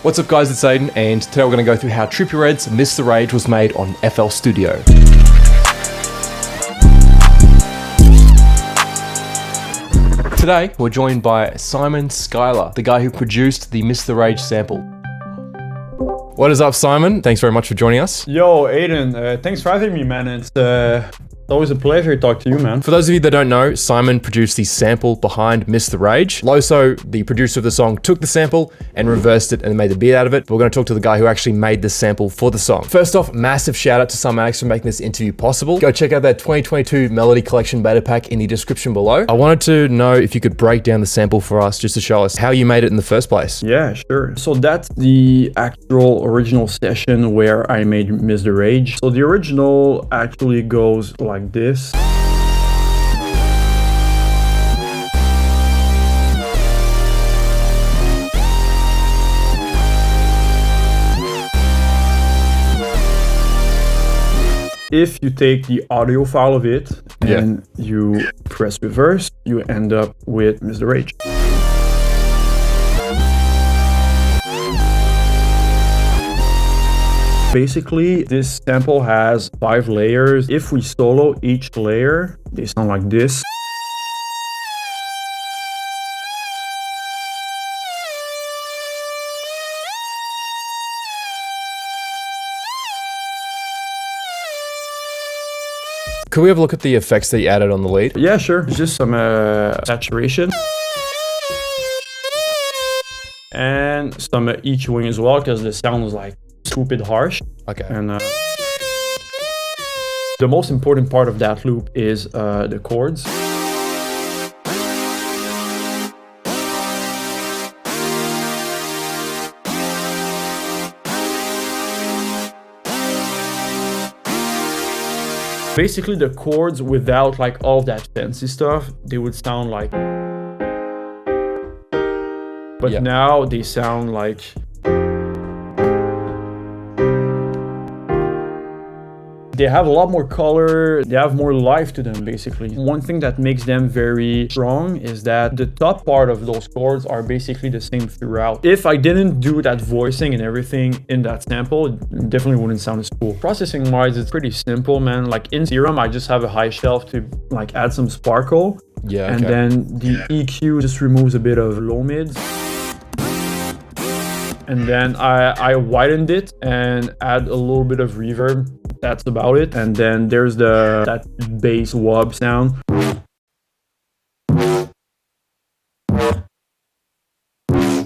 What's up guys, it's Aiden, and today we're going to go through how Trippie Redd's Mr. Rage was made on FL Studio. Today, we're joined by Simon Schuyler, the guy who produced the Mr. Rage sample. What is up, Simon? Thanks very much for joining us. Yo, Aiden, thanks for having me, man. It's always a pleasure to talk to you, man. For those of you that don't know, Simon produced the sample behind Mr. Rage. Loso, the producer of the song, took the sample and reversed it and made the beat out of it. But we're going to talk to the guy who actually made the sample for the song. First off, massive shout out to cymatics for making this interview possible. Go check out their 2022 Melody Collection beta pack in the description below. I wanted to know if you could break down the sample for us just to show us how you made it in the first place. Yeah, sure. So that's the actual original session where I made Mr. Rage. So the original actually goes like this. If you take the audio file of it and you press reverse, you end up with Mr. Rage. Basically, this sample has 5 layers. If we solo each layer, they sound like this. Could we have a look at the effects that you added on the lead? Yeah, sure. Just some saturation. And some EQing as well, because the sound was like stupid harsh. Okay. And the most important part of that loop is the chords. Basically, the chords without like all that fancy stuff, they would sound like. But now they sound like. They have a lot more color, they have more life to them, basically. One thing that makes them very strong is that the top part of those chords are basically the same throughout. If I didn't do that voicing and everything in that sample, it definitely wouldn't sound as cool. Processing wise, it's pretty simple, man. Like in Serum, I just have a high shelf to like add some sparkle. Yeah. And then the EQ just removes a bit of low mids. And then I widened it and add a little bit of reverb. That's about it. And then there's that bass wub sound.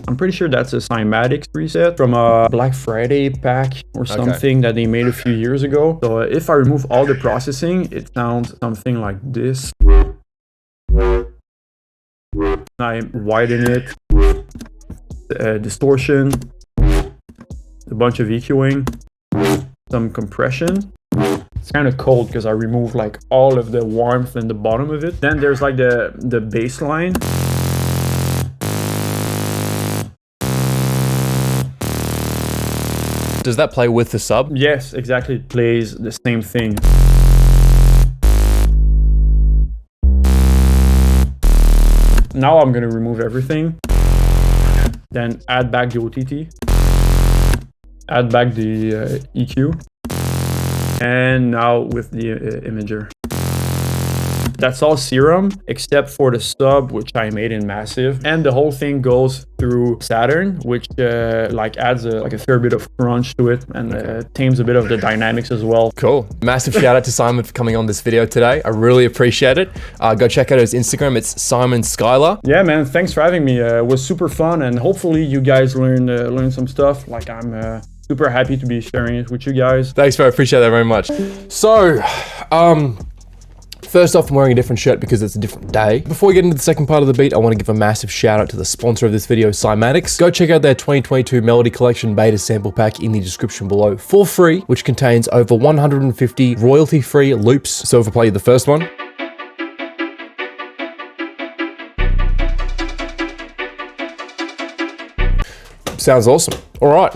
I'm pretty sure that's a cymatics preset from a Black Friday pack or something that they made a few years ago. So if I remove all the processing, it sounds something like this. I widen it, distortion, a bunch of EQing, some compression. It's kind of cold because I removed like all of the warmth in the bottom of it. Then there's like the bass line. Does that play with the sub? Yes, exactly. It plays the same thing. Now I'm gonna remove everything. Then add back the OTT. Add back the EQ. And now with the imager. That's all Serum, except for the sub, which I made in Massive. And the whole thing goes through Saturn, which like adds a fair bit of crunch to it and tames a bit of the dynamics as well. Cool. Massive shout out to Simon for coming on this video today. I really appreciate it. Go check out his Instagram. It's Simon Schuyler. Yeah, man. Thanks for having me. It was super fun, and hopefully you guys learn some stuff. Like I'm super happy to be sharing it with you guys. Thanks, bro. I appreciate that very much. So, first off, I'm wearing a different shirt because it's a different day. Before we get into the second part of the beat, I want to give a massive shout out to the sponsor of this video, cymatics. Go check out their 2022 Melody Collection beta sample pack in the description below for free, which contains over 150 royalty-free loops. So if I play you the first one. Sounds awesome. All right.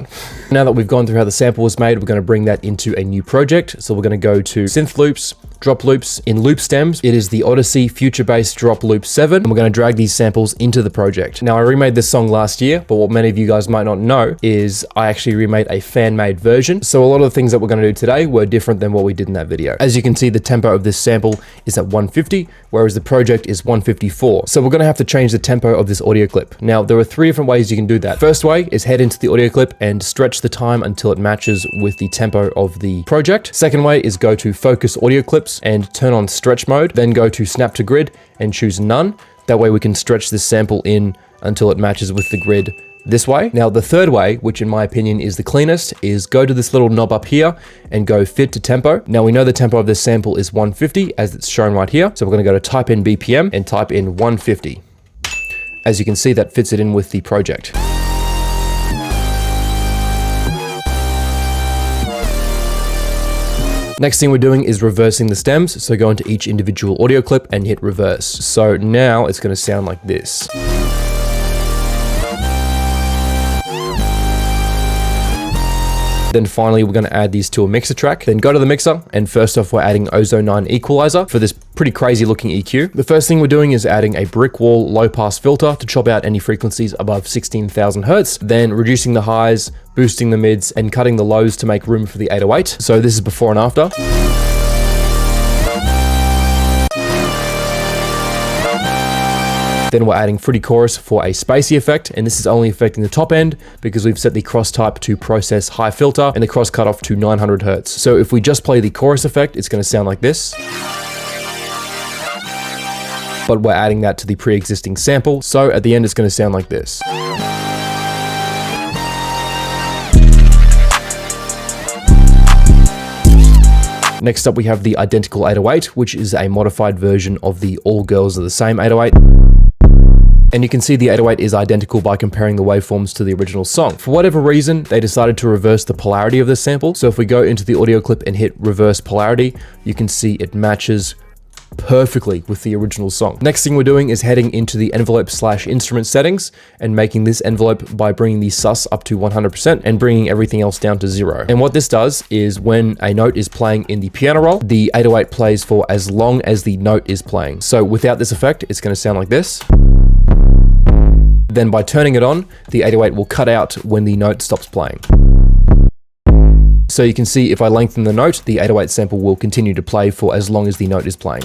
Now that we've gone through how the sample was made, we're going to bring that into a new project. So we're going to go to synth loops, drop loops. In loop stems, it is the Odyssey Future Bass Drop Loop 7, and we're going to drag these samples into the project. Now, I remade this song last year, but what many of you guys might not know is I actually remade a fan-made version. So a lot of the things that we're going to do today were different than what we did in that video. As you can see, the tempo of this sample is at 150, whereas the project is 154. So we're going to have to change the tempo of this audio clip. Now, there are 3 different ways you can do that. First way is head into the audio clip and stretch the time until it matches with the tempo of the project. Second way is go to Focus Audio Clips and turn on Stretch Mode, then go to Snap to Grid and choose None. That way we can stretch this sample in until it matches with the grid this way. Now, the third way, which in my opinion is the cleanest, is go to this little knob up here and go Fit to Tempo. Now, we know the tempo of this sample is 150 as it's shown right here. So we're going to go to type in BPM and type in 150. As you can see, that fits it in with the project. Next thing we're doing is reversing the stems. So go into each individual audio clip and hit reverse. So now it's going to sound like this. Then finally, we're going to add these to a mixer track. Then go to the mixer, and first off, we're adding Ozone 9 equalizer for this pretty crazy looking EQ. The first thing we're doing is adding a brick wall low pass filter to chop out any frequencies above 16,000 hertz. Then reducing the highs, boosting the mids, and cutting the lows to make room for the 808. So this is before and after. Then we're adding Fruity Chorus for a spacey effect, and this is only affecting the top end because we've set the cross type to process high filter and the cross cutoff to 900 hertz. So if we just play the chorus effect, it's going to sound like this. But we're adding that to the pre-existing sample, so at the end it's going to sound like this. Next up, we have the Identical 808, which is a modified version of the All Girls Are the Same 808. And you can see the 808 is identical by comparing the waveforms to the original song. For whatever reason, they decided to reverse the polarity of this sample. So if we go into the audio clip and hit reverse polarity, you can see it matches perfectly with the original song. Next thing we're doing is heading into the envelope/instrument settings and making this envelope by bringing the sus up to 100% and bringing everything else down to 0. And what this does is when a note is playing in the piano roll, the 808 plays for as long as the note is playing. So without this effect, it's going to sound like this. Then by turning it on, the 808 will cut out when the note stops playing. So you can see if I lengthen the note, the 808 sample will continue to play for as long as the note is playing.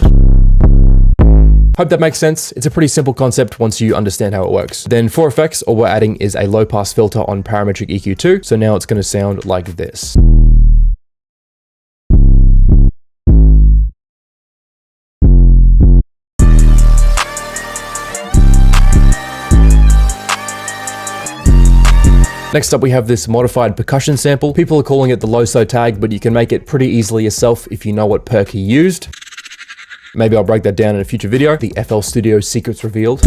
Hope that makes sense. It's a pretty simple concept once you understand how it works. Then for effects, all we're adding is a low pass filter on parametric EQ2. So now it's going to sound like this. Next up, we have this modified percussion sample. People are calling it the Loso tag, but you can make it pretty easily yourself if you know what perc he used. Maybe I'll break that down in a future video. The FL Studio secrets revealed.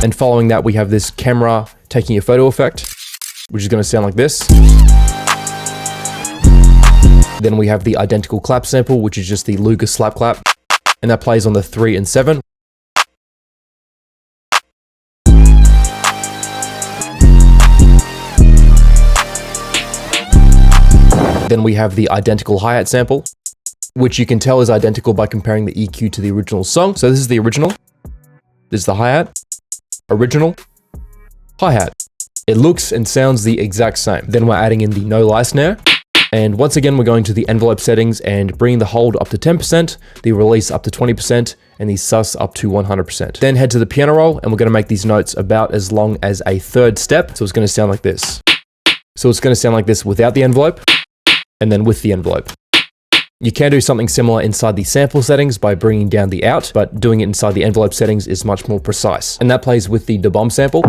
And following that, we have this camera taking a photo effect, which is going to sound like this. Then we have the identical clap sample, which is just the Luger slap clap, and that plays on the 3 and 7. Then we have the identical hi-hat sample, which you can tell is identical by comparing the EQ to the original song. So this is the original, this is the hi-hat, original, hi-hat. It looks and sounds the exact same. Then we're adding in the no lie snare. And once again, we're going to the envelope settings and bringing the hold up to 10%, the release up to 20%, and the sus up to 100%. Then head to the piano roll, and we're going to make these notes about as long as a third step. So it's going to sound like this. So it's going to sound like this without the envelope, and then with the envelope. You can do something similar inside the sample settings by bringing down the out, but doing it inside the envelope settings is much more precise. And that plays with the Da Bomb sample,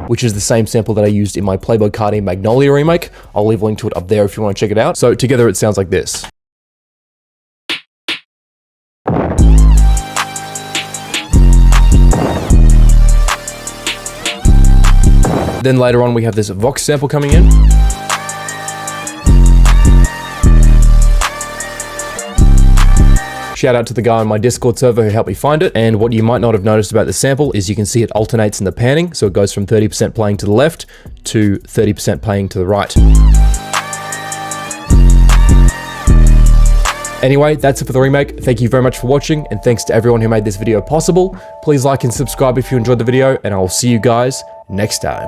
which is the same sample that I used in my Playboi Carti Magnolia remake. I'll leave a link to it up there if you want to check it out. So together it sounds like this. Then later on we have this Vox sample coming in. Shout out to the guy on my Discord server who helped me find it. And what you might not have noticed about the sample is you can see it alternates in the panning. So it goes from 30% playing to the left to 30% playing to the right. Anyway, that's it for the remake. Thank you very much for watching, and thanks to everyone who made this video possible. Please like and subscribe if you enjoyed the video, and I will see you guys next time.